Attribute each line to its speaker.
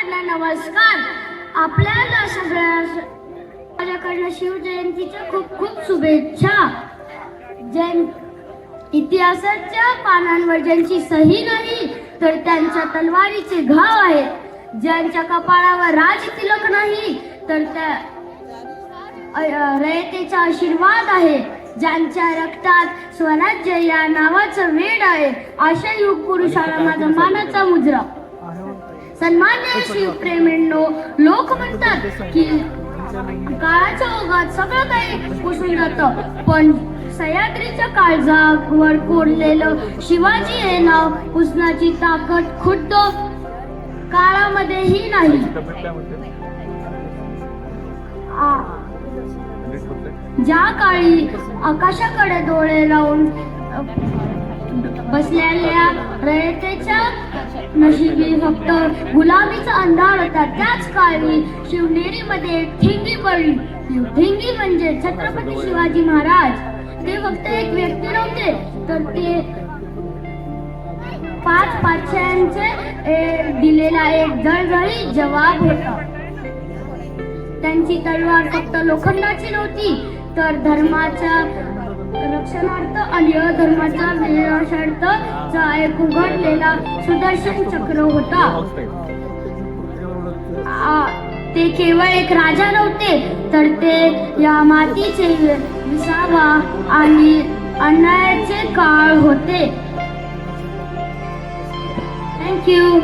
Speaker 1: सगळ्यांना नमस्कार. आपल्याला माझ्याकडनं शिवजयंतीच्या खूप खूप शुभेच्छा. इतिहासाच्या पानांवर ज्यांची सही नाही तर त्यांच्या तलवारीचे घाव आहेत. ज्यांच्या कपाळावर राजतिलक नाही तर त्या रयतेचा आशीर्वाद आहे. ज्यांच्या रक्तात स्वराज्य या नावाचं वेड आहे अशा युग पुरुषाला माझा मानाचा मुजरा. सन्मान्य शिवप्रेमींनो, लोक म्हणतात की काळाच्या ओघात सगळं काही पुसून जातं, पण सह्याद्रीच्या काळजावर कोरलेलं शिवाजी हे नाव पुसण्याची ताकद खुद्द काळामध्येही नाही. ज्या काळी आकाशाकडे डोळे लावून बसलेल्या रयतेच्या नशिबी फक्त गुलामीचा अंधार होता, त्याच काळी शिवनेरीमध्ये ठिंगी पडली. ठिंगी म्हणजे छत्रपती शिवाजी महाराज. ते फक्त एक व्यक्ती नव्हते तर ते 5 पाचशेंचे दिलेला एक जळजळीत जवाब होता. त्यांची तलवार फक्त लोखंडाची नव्हती तर धर्माच्या रक्षणार्थ आणि अधर्माच्या विनाशार्थ एक उघडलेला सुदर्शन चक्र होता. ते केवळ एक राजा नव्हते तर ते या मातीचे विसावा आणि अन्यायाचे काळ होते. थँक्यू.